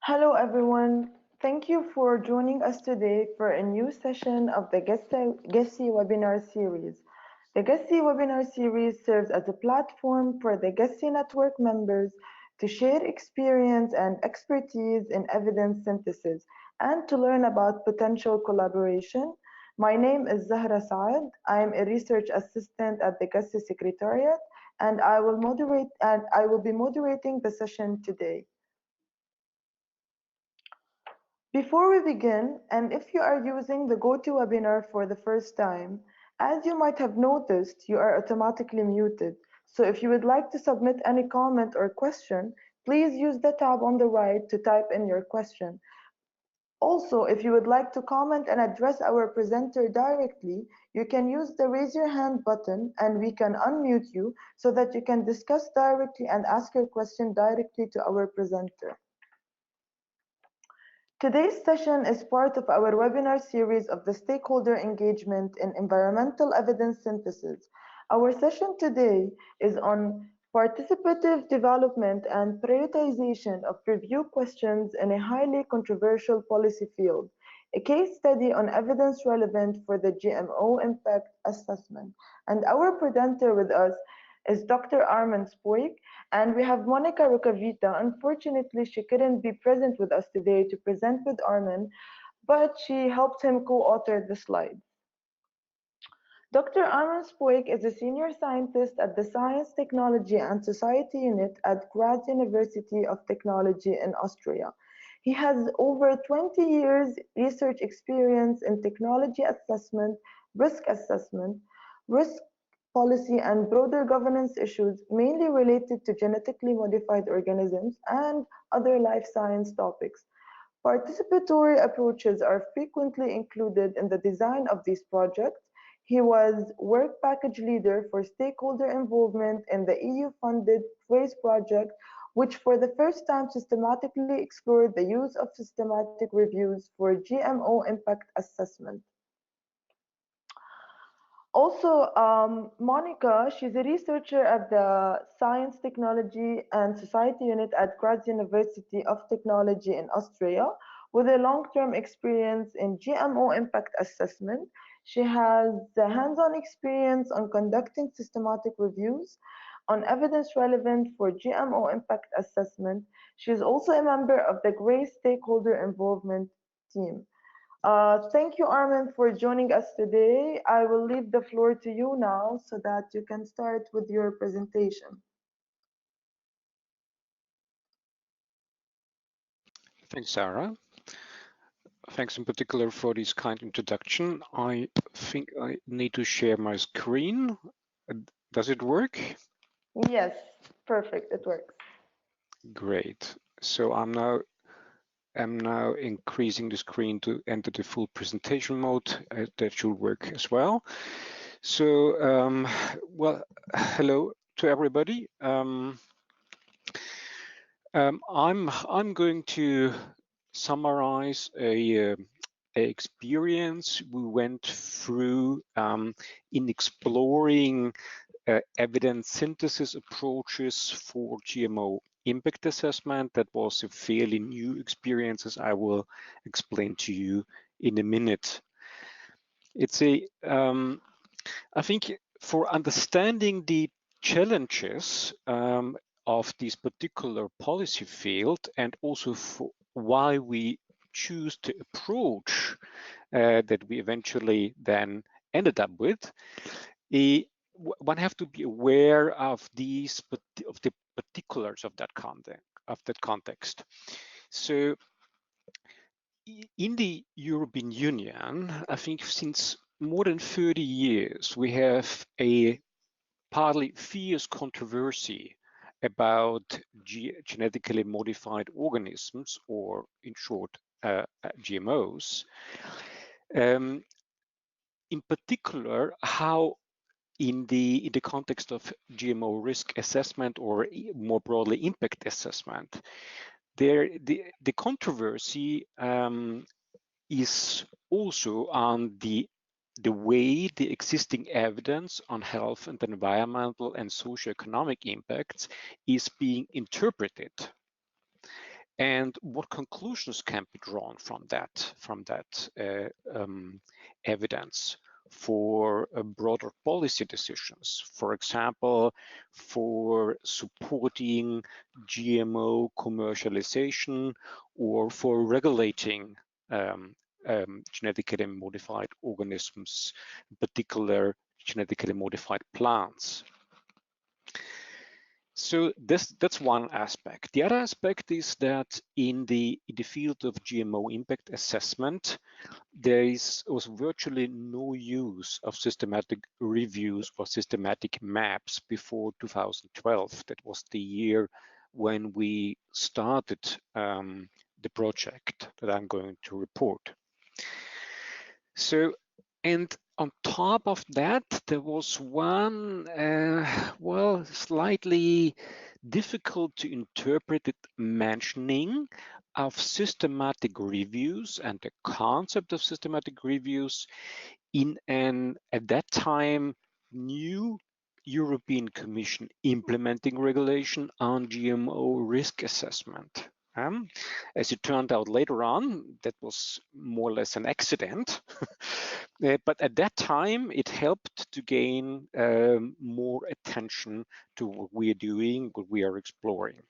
Hello, everyone. Thank you for joining us today for a new session of the GESI webinar series. The GESI webinar series serves as a platform for the GESI network members to share experience and expertise in evidence synthesis and to learn about potential collaboration. My name is Zahra Saad. I am a research assistant at the GESI Secretariat, and I will be moderating the session today. Before we begin, and if you are using the GoToWebinar for the first time, as you might have noticed, you are automatically muted. So if you would like to submit any comment or question, please use the tab on the right to type in your question. Also, if you would like to comment and address our presenter directly, you can use the raise your hand button and we can unmute you so that you can discuss directly and ask your question directly to our presenter. Today's session is part of our webinar series of the stakeholder engagement in environmental evidence synthesis. Our session today is on participative development and prioritization of review questions in a highly controversial policy field, a case study on evidence relevant for the GMO impact assessment. And our presenter with us is Dr. Armin Spök, and we have Monica Racovita. Unfortunately, she couldn't be present with us today to present with Armin, but she helped him co-author the slides. Dr. Armin Spök is a senior scientist at the Science, Technology and Society Unit at Graz University of Technology in Austria. He has over 20 years research experience in technology assessment, risk policy and broader governance issues mainly related to genetically modified organisms and other life science topics. Participatory approaches are frequently included in the design of these projects. He was work package leader for stakeholder involvement in the EU-funded PHRASE project, which for the first time systematically explored the use of systematic reviews for GMO impact assessment. Also, Monica, she's a researcher at the Science, Technology and Society Unit at Graz University of Technology in Austria, with a long-term experience in GMO impact assessment. She has hands-on experience on conducting systematic reviews on evidence relevant for GMO impact assessment. She is also a member of the Graz stakeholder involvement team. Thank you, Armin, for joining us today. I will leave the floor to you now so that you can start with your presentation. Thanks, Sarah. Thanks in particular for this kind introduction. I think I need to share my screen. Does it work? Yes, perfect, it works. Great. So I'm now increasing the screen to enter the full presentation mode. That should work as well. So, well, hello to everybody. I'm going to summarize a experience we went through in exploring evidence synthesis approaches for GMO impact assessment. That was a fairly new experience, as I will explain to you in a minute. It's I think for understanding the challenges of this particular policy field, and also for why we choose the approach that we eventually then ended up with, one have to be aware of the particulars of that context. So in the European Union, I think since more than 30 years, we have a partly fierce controversy about genetically modified organisms, or in short, GMOs. In particular, how in the context of GMO risk assessment, or more broadly impact assessment, the controversy is also on the way the existing evidence on health and environmental and socioeconomic impacts is being interpreted. and what conclusions can be drawn from that evidence for broader policy decisions, for example, for supporting GMO commercialization or for regulating genetically modified organisms, in particular genetically modified plants. So that's one aspect. The other aspect is that in the field of GMO impact assessment, there was virtually no use of systematic reviews or systematic maps before 2012. That was the year when we started the project that I'm going to report. So, and on top of that, there was one, well, slightly difficult to interpret mentioning of systematic reviews and the concept of systematic reviews in an, at that time, new European Commission implementing regulation on GMO risk assessment. As it turned out later on, that was more or less an accident. But at that time, it helped to gain more attention to what we are doing, what we are exploring.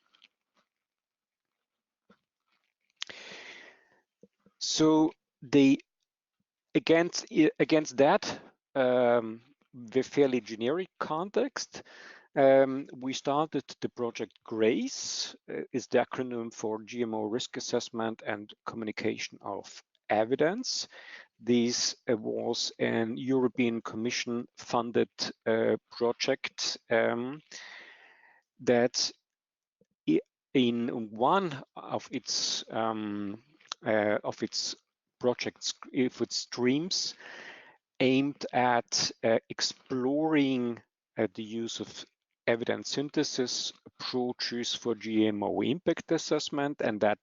So against that, the fairly generic context, we started the project GRACE, is the acronym for GMO Risk Assessment and Communication of Evidence. This was an European Commission funded project that in one of its projects, if its streams, aimed at exploring the use of evidence synthesis approaches for GMO impact assessment, and that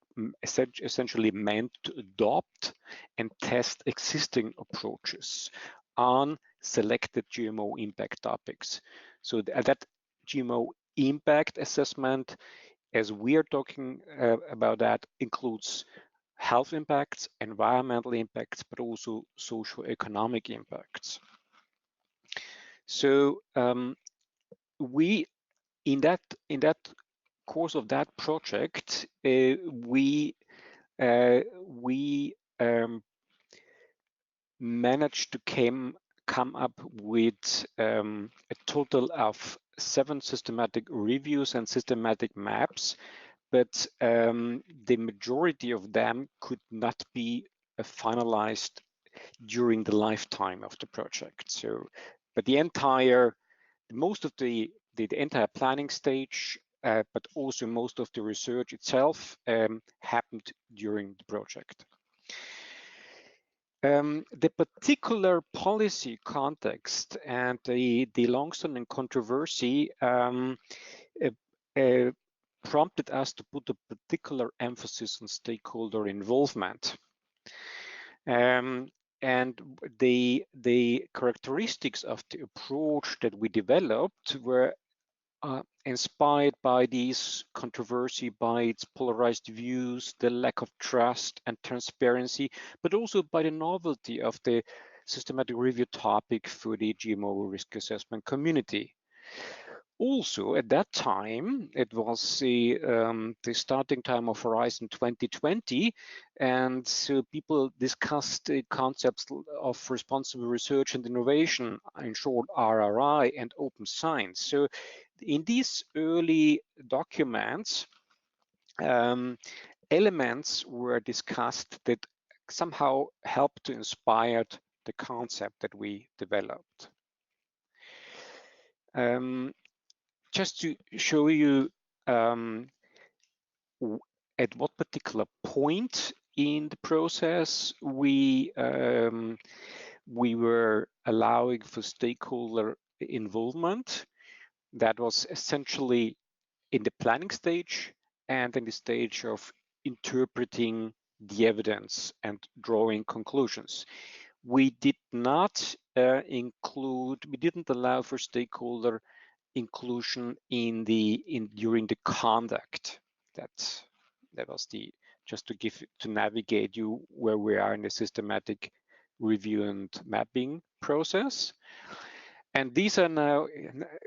essentially meant to adopt and test existing approaches on selected GMO impact topics. So that GMO impact assessment, as we are talking about that, includes health impacts, environmental impacts, but also socio-economic impacts. So we, in that course of that project, we managed to come up with a total of 7 systematic reviews and systematic maps, but the majority of them could not be finalized during the lifetime of the project. So, but most of the entire planning stage, but also most of the research itself happened during the project. The particular policy context and the long-standing controversy prompted us to put a particular emphasis on stakeholder involvement. And the characteristics of the approach that we developed were inspired by this controversy, by its polarized views, the lack of trust and transparency, but also by the novelty of the systematic review topic for the GMO risk assessment community. Also, at that time, it was the starting time of Horizon 2020, and so people discussed the concepts of responsible research and innovation, in short RRI, and open science. So in these early documents, elements were discussed that somehow helped to inspire the concept that we developed. Just to show you at what particular point in the process we were allowing for stakeholder involvement. That was essentially in the planning stage and in the stage of interpreting the evidence and drawing conclusions. We did not we didn't allow for stakeholder inclusion during the conduct. That That was just to navigate you where we are in the systematic review and mapping process. And these are now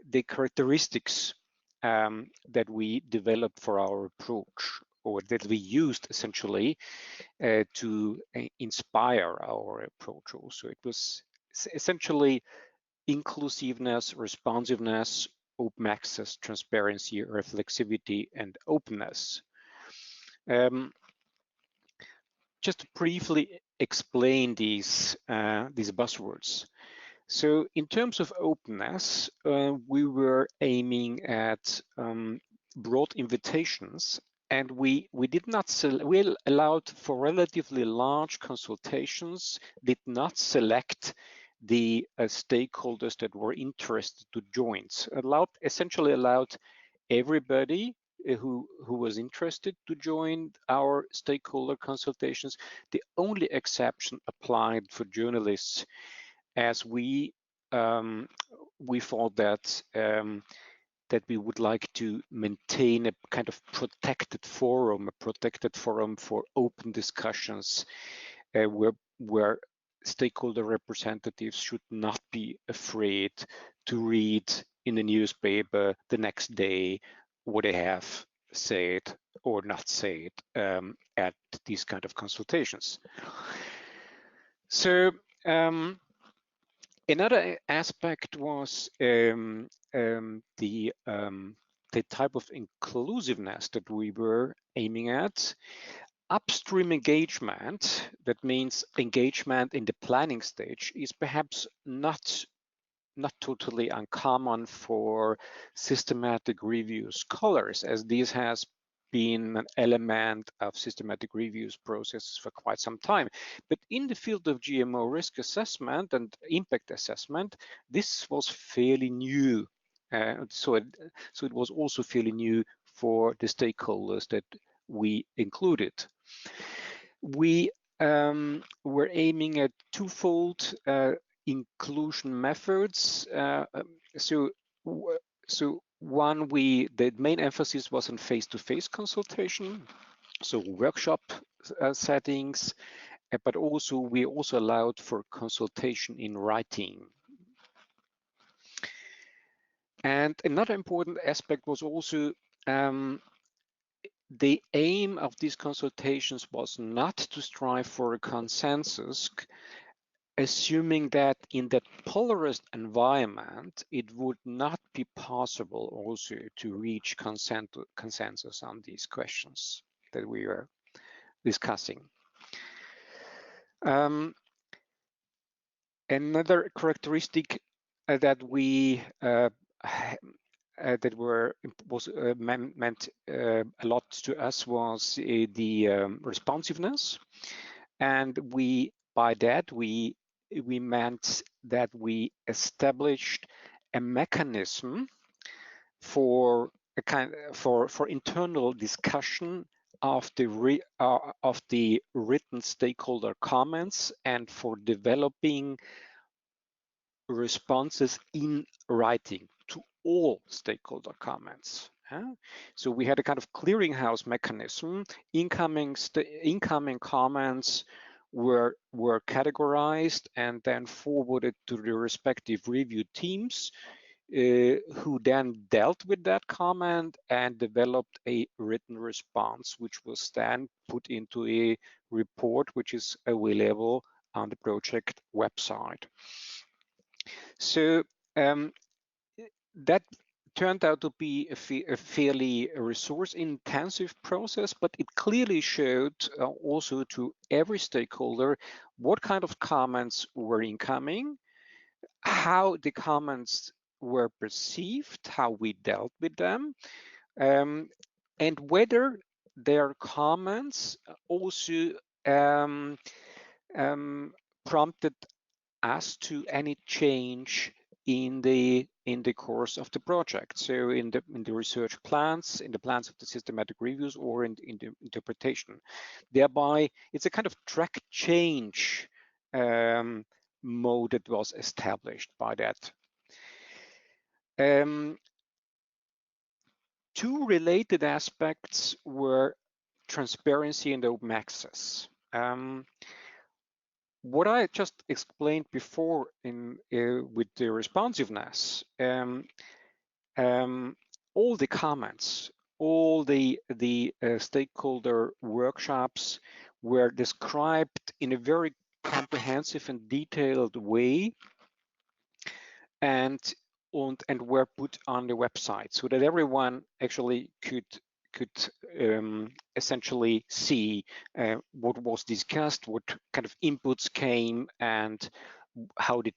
the characteristics that we developed for our approach, or that we used essentially to inspire our approach also. It was essentially inclusiveness, responsiveness, open access, transparency, reflexivity, and openness. Just to briefly explain these buzzwords. So in terms of openness, we were aiming at broad invitations, and we did not we allowed for relatively large consultations, did not select the stakeholders that were interested to join. So essentially allowed everybody who was interested to join our stakeholder consultations. The only exception applied for journalists, as we thought that that we would like to maintain a kind of protected forum for open discussions, where stakeholder representatives should not be afraid to read in the newspaper the next day what they have said or not said at these kind of consultations. So another aspect was the type of inclusiveness that we were aiming at. Upstream engagement, that means engagement in the planning stage, is perhaps not totally uncommon for systematic review scholars, as this has been an element of systematic reviews processes for quite some time. But in the field of GMO risk assessment and impact assessment, this was fairly new. So it was also fairly new for the stakeholders that we included. We were aiming at twofold inclusion methods. So one, the main emphasis was on face-to-face consultation, so workshop settings, but also we also allowed for consultation in writing. And another important aspect was also the aim of these consultations was not to strive for a consensus, assuming that in that polarized environment, it would not be possible also to reach consensus on these questions that we were discussing. Another characteristic that we meant a lot to us was the responsiveness, and by that we meant that we established a mechanism for internal discussion of the written stakeholder comments and for developing responses in writing to all stakeholder comments. So we had a kind of clearinghouse mechanism. Incoming comments were categorized and then forwarded to the respective review teams, who then dealt with that comment and developed a written response, which was then put into a report which is available on the project website. So that turned out to be a fairly resource-intensive process, but it clearly showed also to every stakeholder what kind of comments were incoming, how the comments were perceived, how we dealt with them, and whether their comments also prompted us to any change in the course of the project. So in the research plans, in the plans of the systematic reviews, or in the interpretation. Thereby, it's a kind of track change mode that was established by that. Two related aspects were transparency and open access. What I just explained before with the responsiveness, all the comments, all the stakeholder workshops were described in a very comprehensive and detailed way, and were put on the website so that everyone actually could essentially see what was discussed, what kind of inputs came, and how the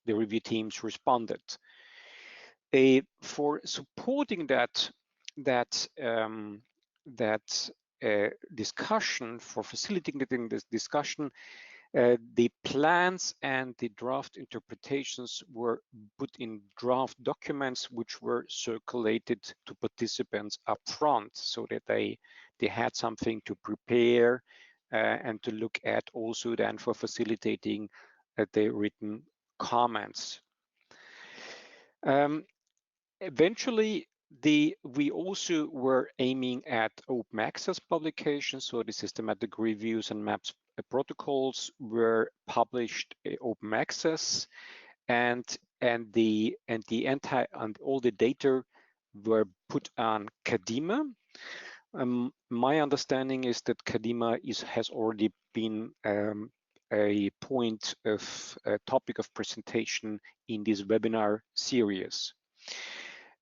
review teams responded. For supporting that discussion, for facilitating this discussion, the plans and the draft interpretations were put in draft documents, which were circulated to participants up front, so that they had something to prepare and to look at, also then for facilitating the written comments. Eventually, we also were aiming at open access publications, so the systematic reviews and maps protocols were published open access, and all the data were put on Kadima. My understanding is that Kadima has already been a point of topic of presentation in this webinar series.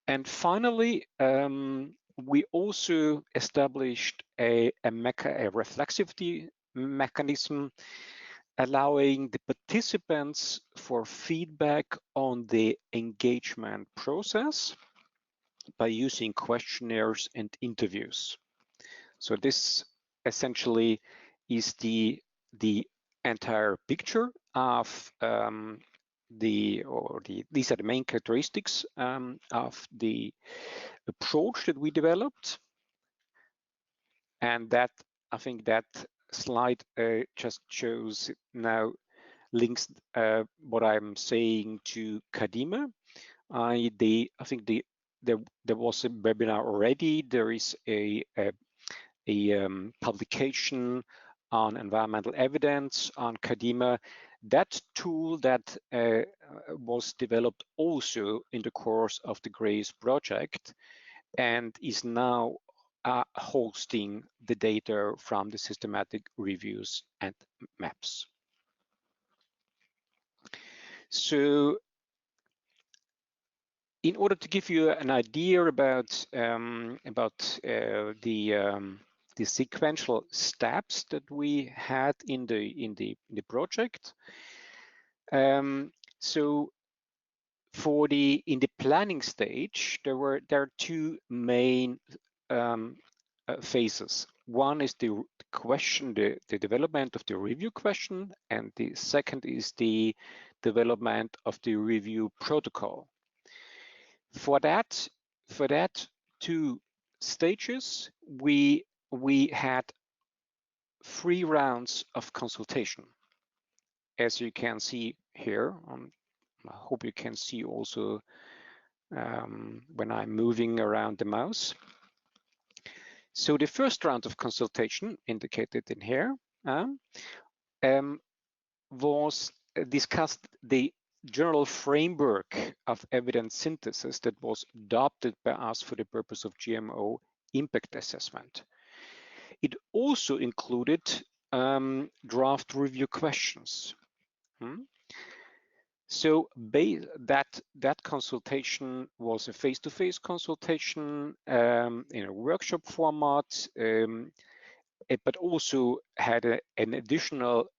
And finally, we also established a reflexivity mechanism, allowing the participants for feedback on the engagement process by using questionnaires and interviews. So this essentially is the entire picture of these are the main characteristics of the approach that we developed. And that, I think that slide just shows now links what I'm saying to Kadima. I think there was a webinar already. There is a publication on environmental evidence on Kadima. That tool that was developed also in the course of the Graz project, and is now hosting the data from the systematic reviews and maps. So in order to give you an idea about the sequential steps that we had in the project, so in the planning stage, there are two main phases. One is the development of the review question, and the second is the development of the review protocol. For that two stages, we had 3 rounds of consultation. As you can see here, I hope you can see also when I'm moving around the mouse. So the first round of consultation, indicated in here, was discussed the general framework of evidence synthesis that was adopted by us for the purpose of GMO impact assessment. It also included draft review questions. So that consultation was a face-to-face consultation in a workshop format, but also had an additional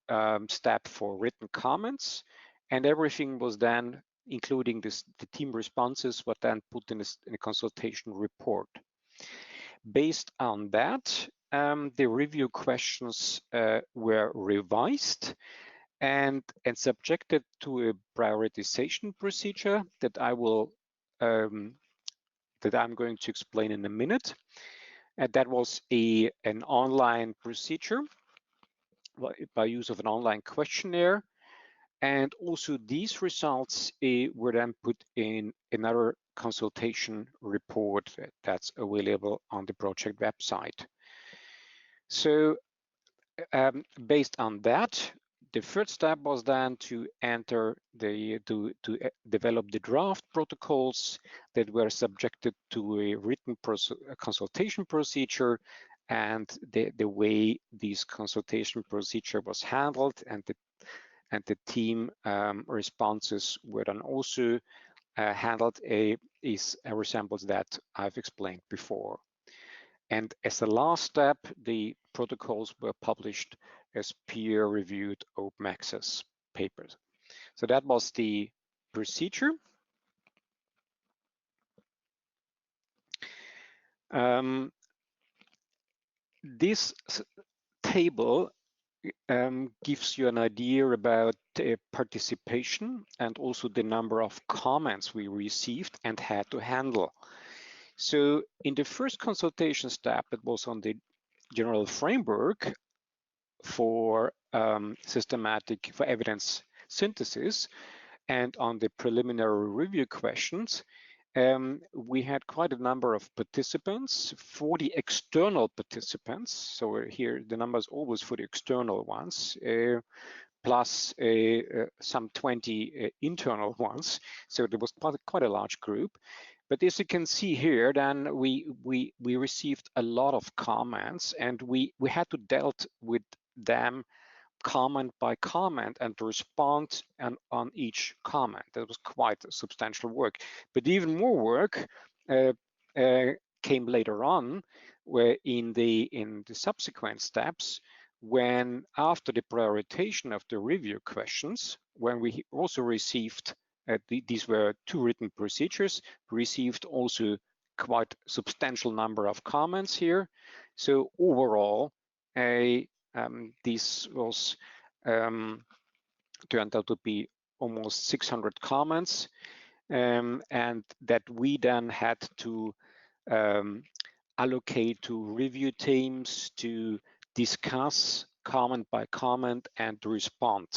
step for written comments, and everything was then, including the team responses, was then put in a consultation report. Based on that, the review questions were revised and subjected to a prioritization procedure that I'm going to explain in a minute. And that was an online procedure by use of an online questionnaire. And also these results were then put in another consultation report that's available on the project website. So based on that, the first step was then to develop the draft protocols that were subjected to a written consultation procedure, and the way this consultation procedure was handled and the team responses were then also handled resembles that I've explained before. And as a last step, the protocols were published as peer-reviewed open access papers. So that was the procedure. This table gives you an idea about participation and also the number of comments we received and had to handle. So in the first consultation step, it was on the general framework for for evidence synthesis, and on the preliminary review questions. We had quite a number of participants, 40 external participants. So here the number is always for the external ones, plus some 20 internal ones. So there was quite a large group. But as you can see here, then we received a lot of comments, and we had to deal with them comment by comment and respond on each comment. That was quite substantial work. But even more work came later on, where in the subsequent steps, when after the prioritization of the review questions, when we also received these were two written procedures, received also quite substantial number of comments here. So overall, this was turned out to be almost 600 comments, and that we then had to allocate to review teams to discuss comment by comment and respond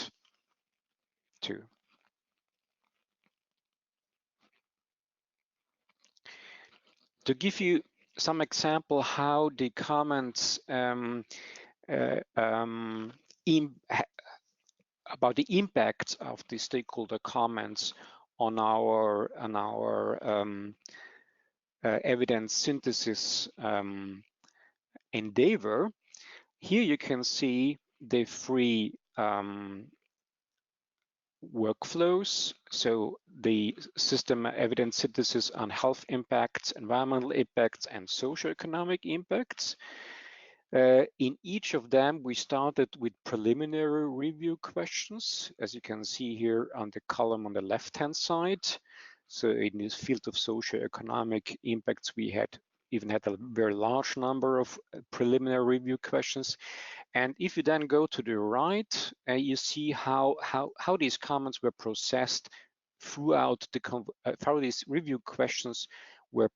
to. To give you some example how the comments about the impacts of the stakeholder comments on our evidence synthesis endeavor. Here you can see the three workflows. So the system evidence synthesis on health impacts, environmental impacts, and socioeconomic impacts. In each of them, we started with preliminary review questions, as you can see here on the column on the left-hand side. So in this field of socioeconomic impacts, we even had a very large number of preliminary review questions. And if you then go to the right, you see how these comments were processed throughout how these review questions were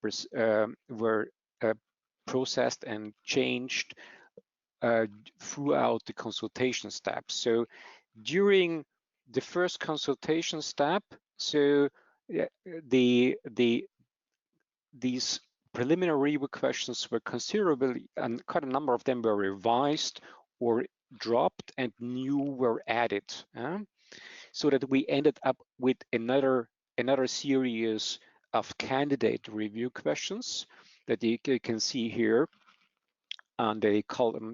processed and changed throughout the consultation steps. So during the first consultation step, so these preliminary review questions were considerably, and quite a number of them were revised or dropped, and new were added, so that we ended up with another series of candidate review questions that you can see here on the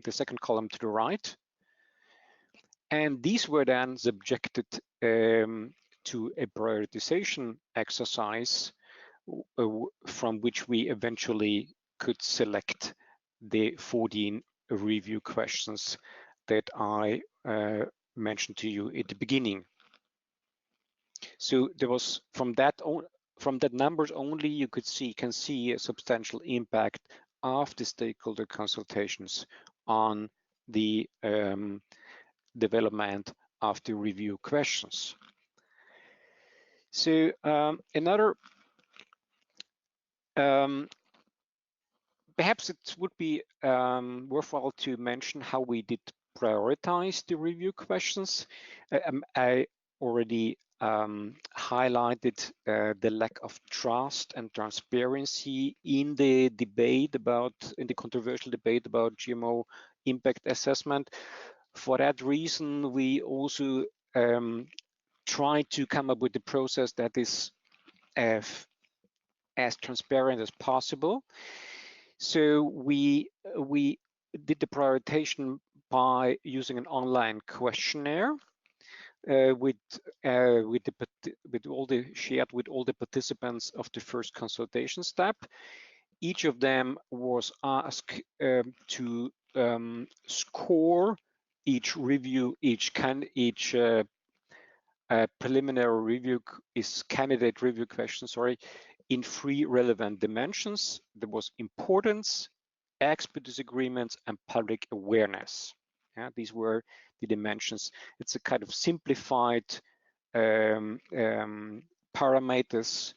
second column to the right. And these were then subjected to a prioritization exercise from which we eventually could select the 14 review questions that I mentioned to you at the beginning. So there was from that numbers only, you can see a substantial impact of the stakeholder consultations on the development of the review questions. So another perhaps it would be worthwhile to mention how we did prioritize the review questions. I already highlighted the lack of trust and transparency in the controversial debate about GMO impact assessment. For that reason, we also try to come up with a process that is as transparent as possible. So we did the prioritization by using an online questionnaire with all the participants of the first consultation step. Each of them was asked to score each review, each preliminary review candidate review question, in 3 relevant dimensions. There was importance, expert disagreements, and public awareness. Yeah, these were the dimensions. It's a kind of simplified parameters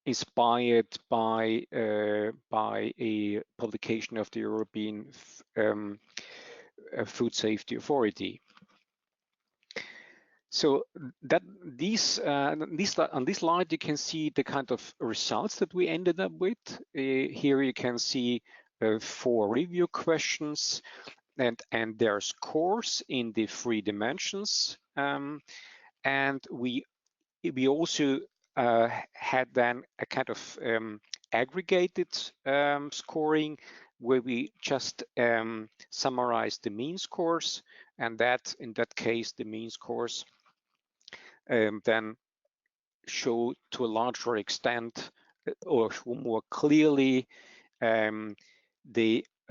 inspired by a publication of the European Food Safety Authority. So that on this slide you can see the kind of results that we ended up with. Here you can see 4 review questions and their scores in the 3 dimensions. And we also had then a kind of aggregated scoring where we just summarized the mean scores, and that in that case the mean scores then show to a larger extent or more clearly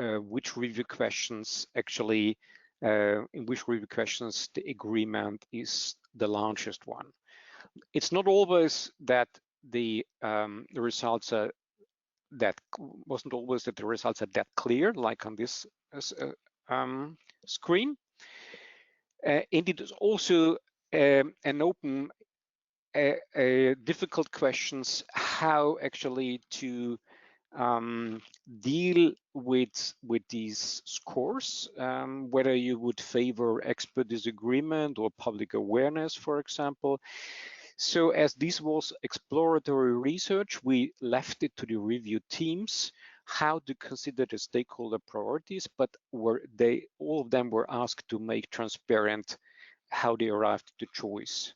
which review questions actually in which review questions the agreement is the largest one. It's not always that the results are that clear, like on this screen. And it is also an open, difficult questions how actually to deal with these scores, whether you would favor expert disagreement or public awareness, for example. So as this was exploratory research, we left it to the review teams how to consider the stakeholder priorities, but all of them were asked to make transparent how they arrived at the choice.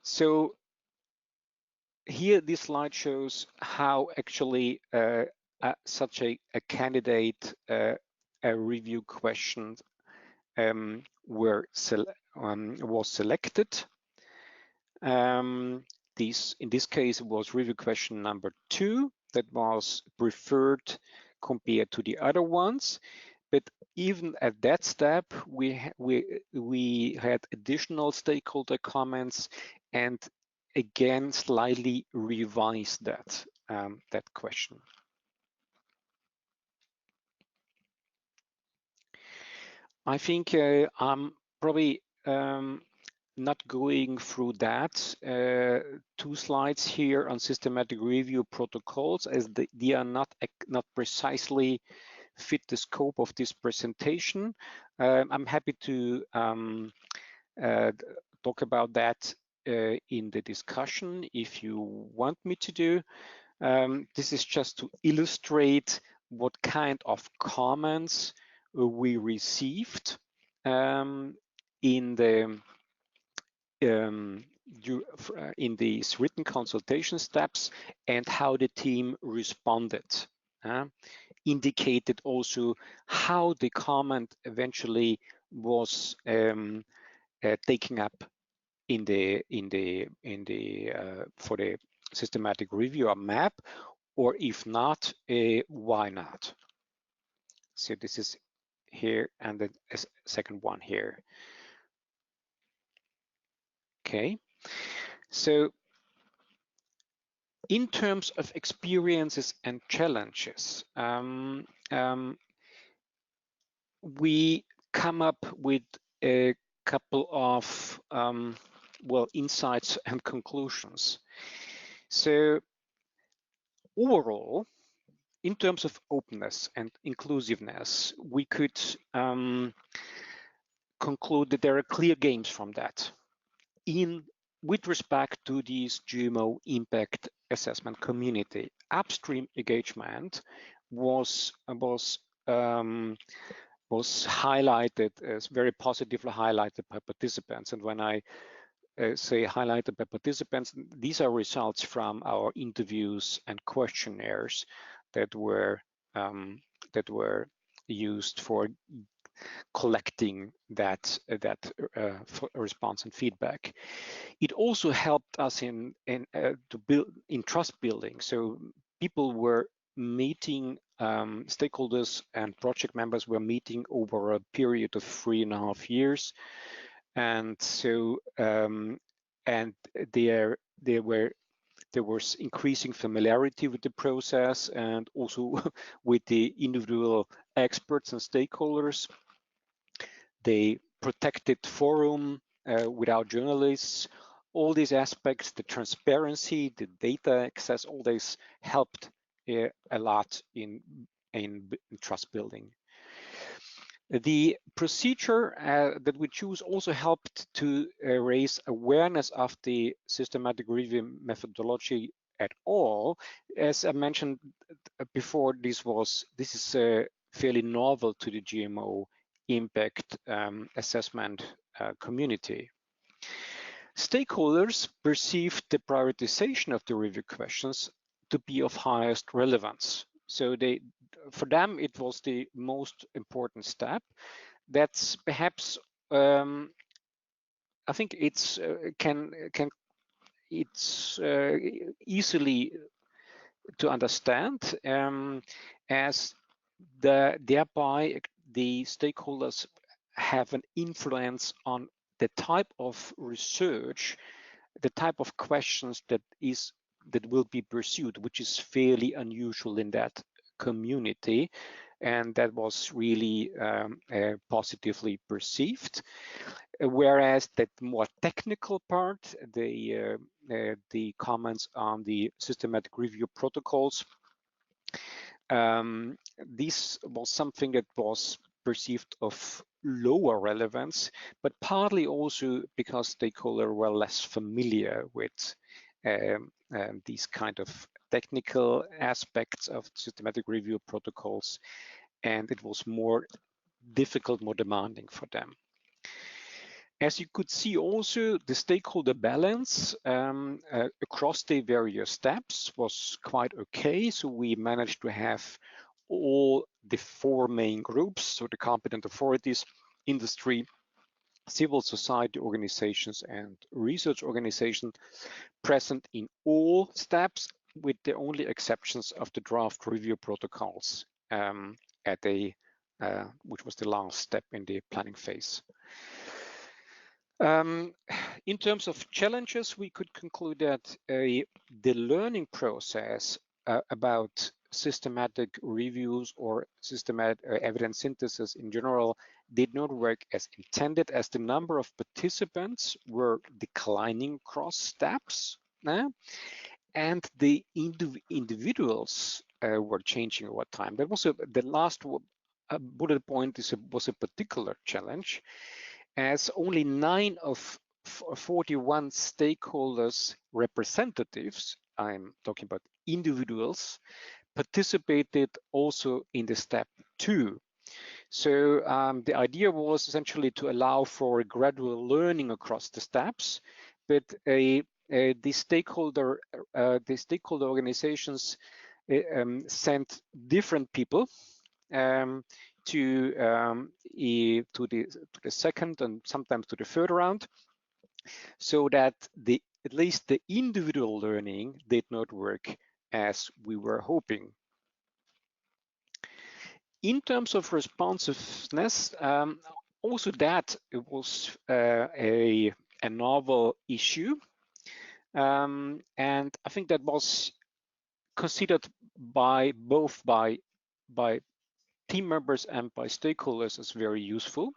So here this slide shows how actually such a candidate a review question was selected. In this case it was review question number 2 that was preferred compared to the other ones. But even at that step, we had additional stakeholder comments and again slightly revised that question. I think I'm probably not going through that 2 slides here on systematic review protocols, as they are not precisely fit the scope of this presentation. I'm happy to talk about that in the discussion if you want me to do. This is just to illustrate what kind of comments we received in these written consultation steps and how the team responded. Indicated also how the comment eventually was taken up for the systematic review or map, or if not, why not? So this is here and the second one here. Okay, so in terms of experiences and challenges, we come up with a couple of insights and conclusions. So overall, in terms of openness and inclusiveness, we could conclude that there are clear gains from that with respect to this GMO impact assessment community. Upstream engagement was highlighted as very positively highlighted by participants. And when I say highlighted by participants, these are results from our interviews and questionnaires that were used for collecting that response and feedback. It also helped us in to build in trust building. So people were meeting, stakeholders and project members were meeting over a period of 3.5 years, and so and there was increasing familiarity with the process and also with the individual experts and stakeholders. They protected forum without journalists. All these aspects, the transparency, the data access, all this helped a lot in trust building. The procedure that we choose also helped to raise awareness of the systematic review methodology at all. As I mentioned before, this is fairly novel to the GMO impact assessment community. Stakeholders perceived the prioritization of the review questions to be of highest relevance. So for them, it was the most important step. That's perhaps, I think it's easily to understand, as thereby the stakeholders have an influence on the type of research, the type of questions that will be pursued, which is fairly unusual in that community, and that was really positively perceived. Whereas that more technical part, the comments on the systematic review protocols, this was something that was perceived of lower relevance, but partly also because stakeholders were less familiar with these kind of technical aspects of systematic review protocols, and it was more difficult, more demanding for them. As you could see also, the stakeholder balance across the various steps was quite okay. So we managed to have all the 4 main groups, so the competent authorities, industry, civil society organizations, and research organizations present in all steps, with the only exceptions of the draft review protocols which was the last step in the planning phase. In terms of challenges, we could conclude that the learning process about systematic reviews or systematic evidence synthesis in general did not work as intended, as the number of participants were declining across steps, and the individuals were changing over time. That was the last bullet point was a particular challenge, as only 9 of 41 stakeholders representatives, I'm talking about individuals, participated also in the step 2. So the idea was essentially to allow for a gradual learning across the steps, but the stakeholder organizations sent different people to the second and sometimes to the third round, so that at least the individual learning did not work as we were hoping. In terms of responsiveness, also that it was a novel issue, and I think that was considered by both by team members and by stakeholders as very useful.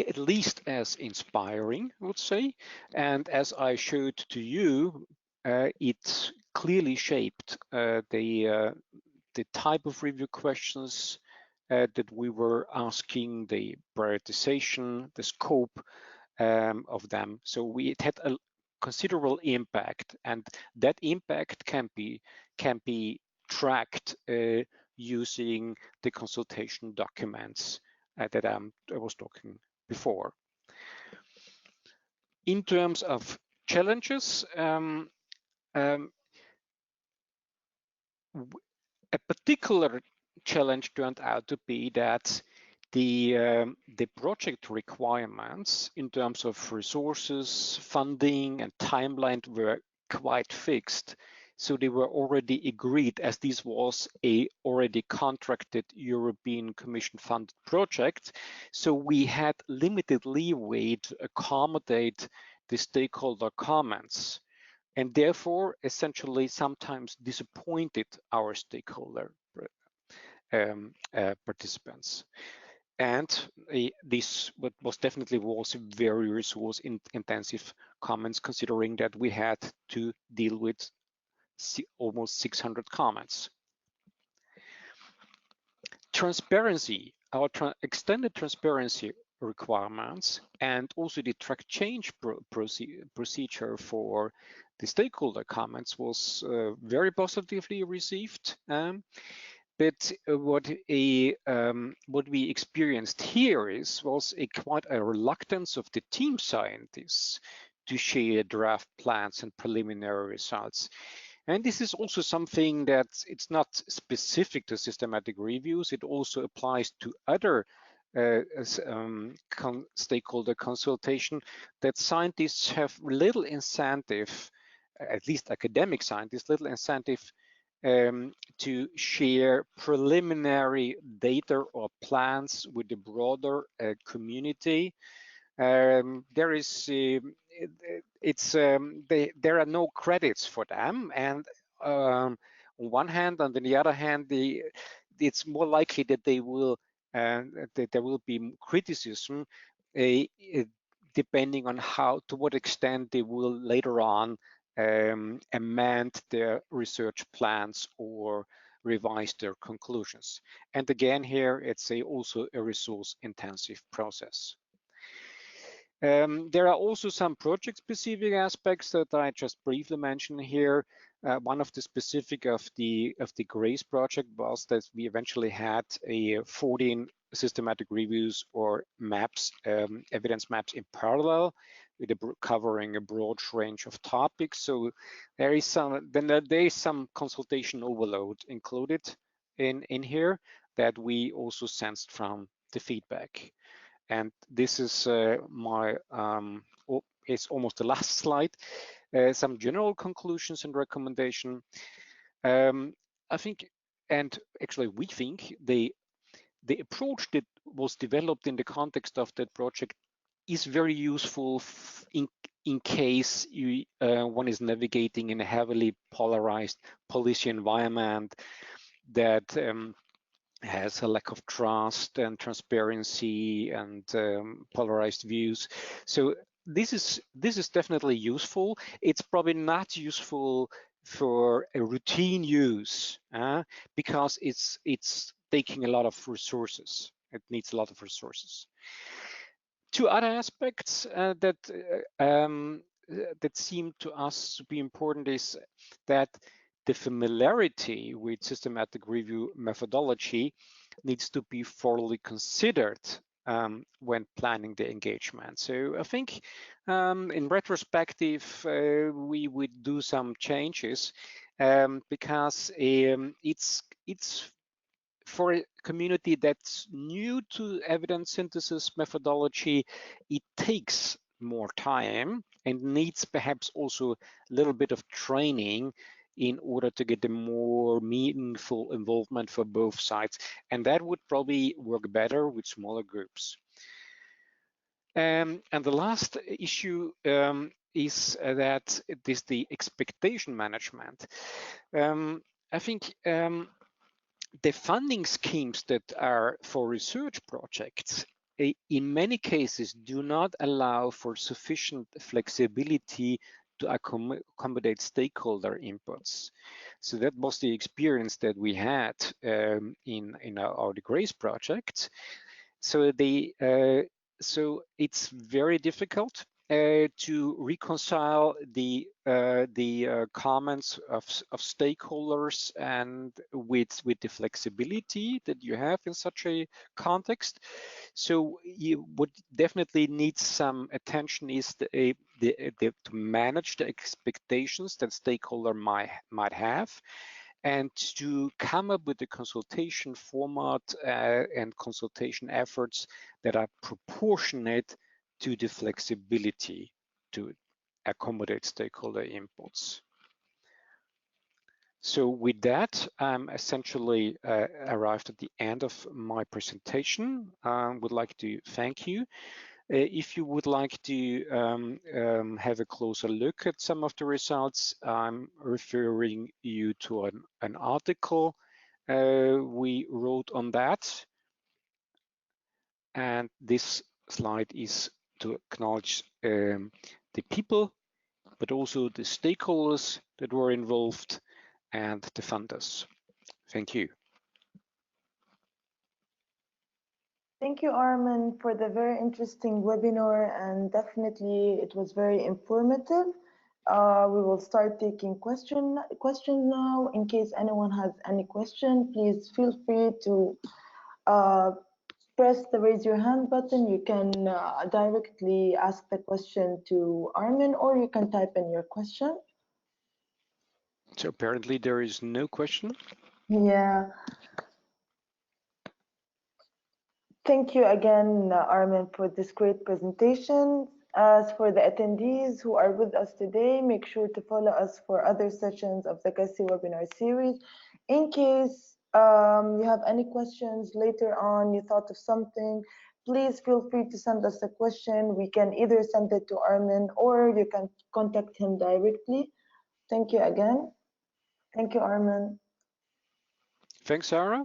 At least as inspiring, I would say. And as I showed to you, it clearly shaped the type of review questions that we were asking, the prioritization, the scope of them. So it had a considerable impact, and that impact can be tracked using the consultation documents that I was talking before. In terms of challenges, a particular challenge turned out to be that the project requirements in terms of resources, funding, and timeline were quite fixed. So they were already agreed, as this was a already contracted European Commission funded project. So we had limited leeway to accommodate the stakeholder comments, and therefore essentially sometimes disappointed our stakeholder participants. And this was definitely very resource intensive comments, considering that we had to deal with almost 600 comments. Transparency, our extended transparency requirements, and also the track change procedure for the stakeholder comments was very positively received. But what we experienced here was quite a reluctance of the team scientists to share draft plans and preliminary results. And this is also something that it's not specific to systematic reviews. It also applies to other stakeholder consultation, that scientists have little incentive, at least academic scientists, little incentive to share preliminary data or plans with the broader community. There are no credits for them, and on one hand, and on the other hand, it's more likely that that there will be criticism, depending on to what extent they will later on amend their research plans or revise their conclusions. And again, here it's also a resource-intensive process. There are also some project-specific aspects that I just briefly mentioned here. One of the specific of the Graz project was that we eventually had 14 systematic reviews or maps, evidence maps in parallel, with covering a broad range of topics. So there is some consultation overload included in here that we also sensed from the feedback. And this is it's almost the last slide. Some general conclusions and recommendation. I think, and actually we think, the approach that was developed in the context of that project is very useful in case one is navigating in a heavily polarized policy environment that has a lack of trust and transparency and polarized views. So this is definitely useful. It's probably not useful for a routine use because it's taking a lot of resources. It needs a lot of resources. Two other aspects that seem to us to be important is that the familiarity with systematic review methodology needs to be thoroughly considered when planning the engagement. So I think in retrospective, we would do some changes because it's for a community that's new to evidence synthesis methodology, it takes more time and needs perhaps also a little bit of training in order to get a more meaningful involvement for both sides. And that would probably work better with smaller groups. And the last issue is that it is the expectation management. I think the funding schemes that are for research projects in many cases do not allow for sufficient flexibility to accommodate stakeholder inputs. So that was the experience that we had in our Grace project. So it's very difficult to reconcile the comments of stakeholders and with the flexibility that you have in such a context. So what definitely needs some attention is to manage the expectations that stakeholder might have, and to come up with a consultation format and consultation efforts that are proportionate to the flexibility to accommodate stakeholder inputs. So with that, I'm essentially arrived at the end of my presentation. I would like to thank you. If you would like to have a closer look at some of the results, I'm referring you to an article we wrote on that. And this slide is to acknowledge the people, but also the stakeholders that were involved and the funders. Thank you. Thank you, Armin, for the very interesting webinar, and definitely it was very informative. We will start taking questions now. In case anyone has any question, please feel free to press the raise your hand button. You can directly ask the question to Armin, or you can type in your question. So apparently there is no question. Yeah. Thank you again, Armin, for this great presentation. As for the attendees who are with us today, make sure to follow us for other sessions of the GASI webinar series. In case you have any questions later on, you thought of something, please feel free to send us a question. We can either send it to Armin or you can contact him directly. Thank you again. Thank you, Armin. Thanks, Sarah.